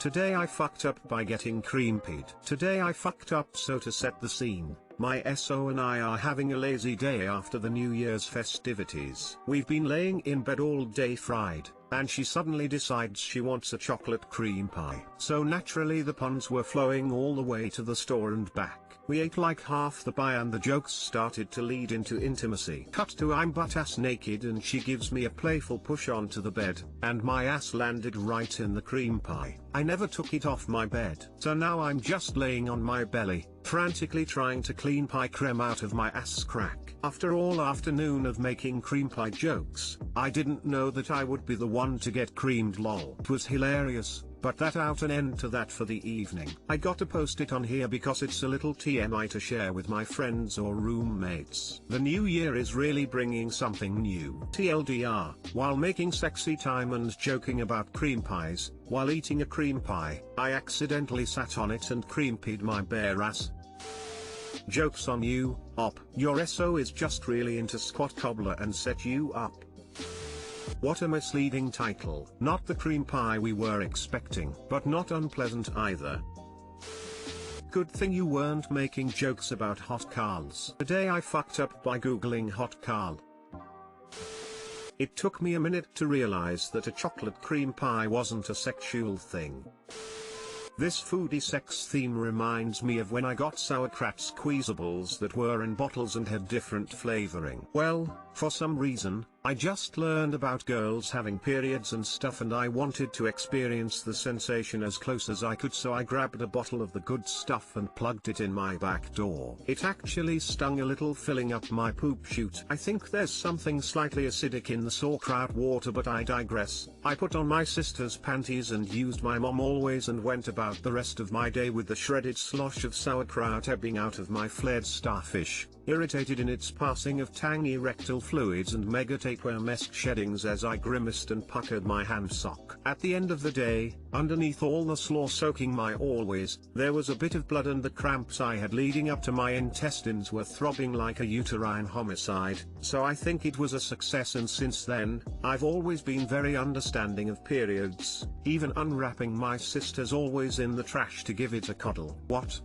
Today I fucked up by getting creampied. Today I fucked up, so to set the scene, my SO and I are having a lazy day after the New Year's festivities. We've been laying in bed all day fried, and she suddenly decides she wants a chocolate cream pie. So naturally the puns were flowing all the way to the store and back. We ate like half the pie and the jokes started to lead into intimacy. Cut to I'm butt-ass naked and she gives me a playful push onto the bed, and my ass landed right in the cream pie. I never took it off my bed. So now I'm just laying on my belly, frantically trying to clean pie creme out of my ass crack. After all afternoon of making cream pie jokes, I didn't know that I would be the one to get creamed lol. It was hilarious, but that out an end to that for the evening. I got to post it on here because it's a little TMI to share with my friends or roommates. The new year is really bringing something new. TLDR, while making sexy time and joking about cream pies, while eating a cream pie, I accidentally sat on it and creampied my bare ass. Joke's on you, op. Your SO is just really into squat cobbler and set you up. What a misleading title. Not the cream pie we were expecting, but not unpleasant either. Good thing you weren't making jokes about hot Carls. Today I fucked up by googling hot Carl. It took me a minute to realize that a chocolate cream pie wasn't a sexual thing. This foodie sex theme reminds me of when I got sauerkraut squeezables that were in bottles and had different flavoring. Well, for some reason, I just learned about girls having periods and stuff and I wanted to experience the sensation as close as I could, so I grabbed a bottle of the good stuff and plugged it in my back door. It actually stung a little, filling up my poop chute. I think there's something slightly acidic in the sauerkraut water, but I digress. I put on my sister's panties and used my mom always and went about the rest of my day with the shredded slosh of sauerkraut ebbing out of my flared starfish, irritated in its passing of tangy rectal fluids and mega tapeworm-esque sheddings as I grimaced and puckered my hand sock. At the end of the day, underneath all the slaw soaking my always, there was a bit of blood, and the cramps I had leading up to my intestines were throbbing like a uterine homicide, so I think it was a success, and since then, I've always been very understanding of periods, even unwrapping my sister's always in the trash to give it a cuddle. What?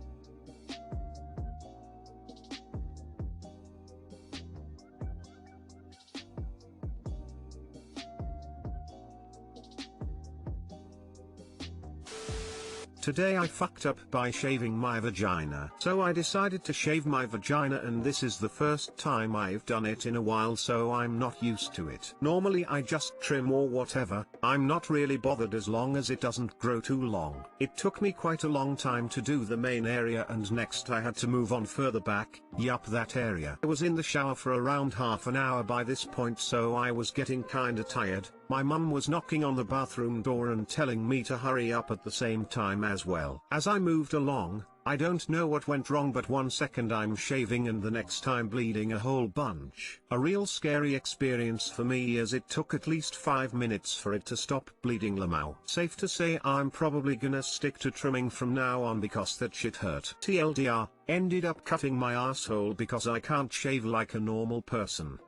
Today I fucked up by shaving my vagina. So I decided to shave my vagina, and this is the first time I've done it in a while, so I'm not used to it. Normally I just trim or whatever, I'm not really bothered as long as it doesn't grow too long. It took me quite a long time to do the main area, and next I had to move on further back. Yup, that area. I was in the shower for around half an hour by this point, so I was getting kinda tired. My mum was knocking on the bathroom door and telling me to hurry up at the same time as well. As I moved along, I don't know what went wrong, but one second I'm shaving and the next time bleeding a whole bunch. A real scary experience for me, as it took at least 5 minutes for it to stop bleeding. Lamau. Safe to say I'm probably gonna stick to trimming from now on because that shit hurt. TLDR, ended up cutting my asshole because I can't shave like a normal person.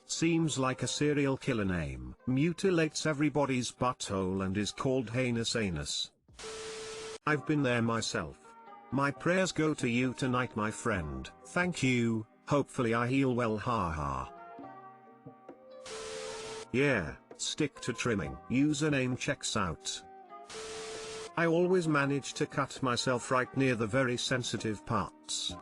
Seems like a serial killer name. Mutilates everybody's butthole and is called heinous anus. I've been there myself. My prayers go to you tonight, my friend. Thank you, hopefully I heal well, haha. Yeah, stick to trimming. Username checks out. I always manage to cut myself right near the very sensitive parts.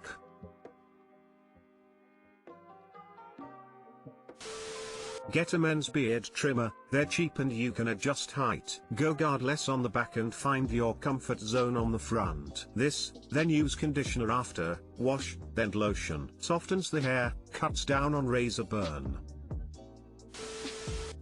Get a men's beard trimmer, they're cheap and you can adjust height. Go guardless on the back and find your comfort zone on the front. This, then use conditioner after, wash, then lotion. Softens the hair, cuts down on razor burn.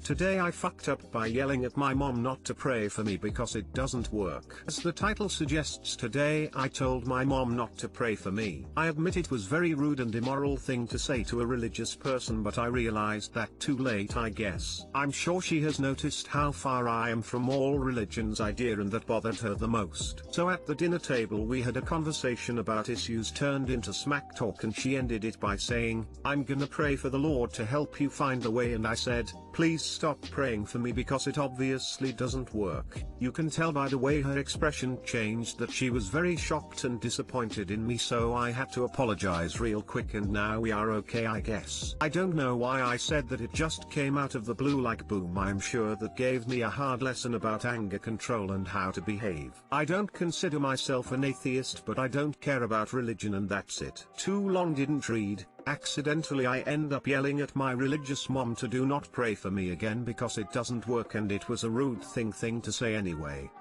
Today I fucked up by yelling at my mom not to pray for me because it doesn't work. As the title suggests, today I told my mom not to pray for me. I admit it was very rude and immoral thing to say to a religious person, but I realized that too late, I guess. I'm sure she has noticed how far I am from all religions idea, and that bothered her the most. So at the dinner table we had a conversation about issues turned into smack talk, and she ended it by saying, "I'm gonna pray for the Lord to help you find the way," and I said, "Please stop praying for me because it obviously doesn't work. You can tell by the way her expression changed that she was very shocked and disappointed in me, so I had to apologize real quick and now we are okay, I guess. I don't know why I said that, it just came out of the blue like boom. I'm sure that gave me a hard lesson about anger control and how to behave. I don't consider myself an atheist, but I don't care about religion and that's it. Too long didn't read. Accidentally I end up yelling at my religious mom to do not pray for me again because it doesn't work and it was a rude thing to say anyway.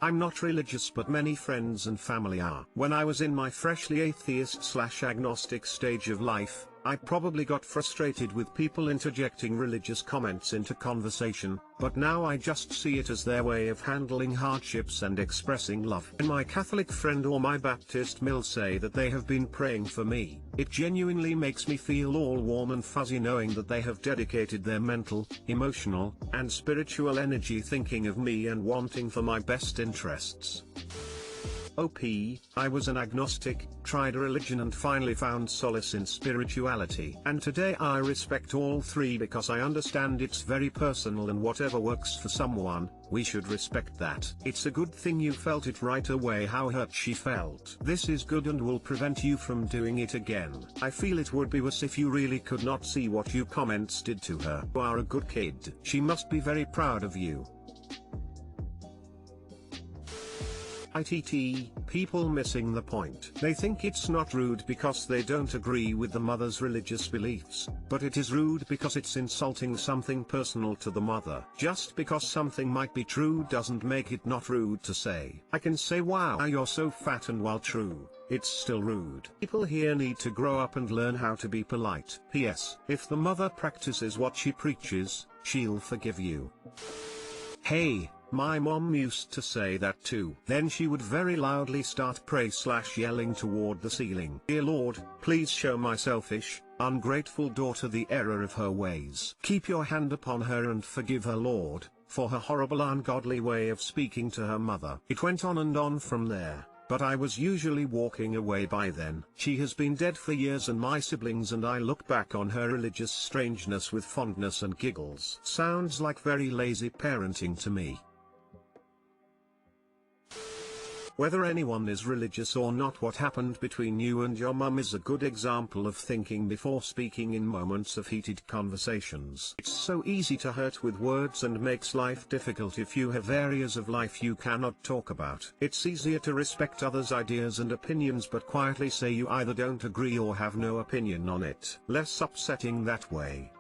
I'm not religious, but many friends and family are. When I was in my freshly atheist/agnostic stage of life, I probably got frustrated with people interjecting religious comments into conversation, but now I just see it as their way of handling hardships and expressing love. When my Catholic friend or my Baptist mill say that they have been praying for me, it genuinely makes me feel all warm and fuzzy knowing that they have dedicated their mental, emotional, and spiritual energy thinking of me and wanting for my best interests. OP, I was an agnostic, tried a religion and finally found solace in spirituality. And today I respect all three because I understand it's very personal and whatever works for someone, we should respect that. It's a good thing you felt it right away how hurt she felt. This is good and will prevent you from doing it again. I feel it would be worse if you really could not see what you comments did to her. You are a good kid. She must be very proud of you. People missing the point. They think it's not rude because they don't agree with the mother's religious beliefs, but it is rude because it's insulting something personal to the mother. Just because something might be true doesn't make it not rude to say. I can say wow, you're so fat, and while true, it's still rude. People here need to grow up and learn how to be polite. P.S. If the mother practices what she preaches, she'll forgive you. Hey. My mom used to say that too. Then she would very loudly start pray/yelling toward the ceiling. Dear Lord, please show my selfish, ungrateful daughter the error of her ways. Keep your hand upon her and forgive her, Lord, for her horrible ungodly way of speaking to her mother. It went on and on from there, but I was usually walking away by then. She has been dead for years and my siblings and I look back on her religious strangeness with fondness and giggles. Sounds like very lazy parenting to me. Whether anyone is religious or not, what happened between you and your mum is a good example of thinking before speaking in moments of heated conversations. It's so easy to hurt with words and makes life difficult if you have areas of life you cannot talk about. It's easier to respect others' ideas and opinions but quietly say you either don't agree or have no opinion on it. Less upsetting that way.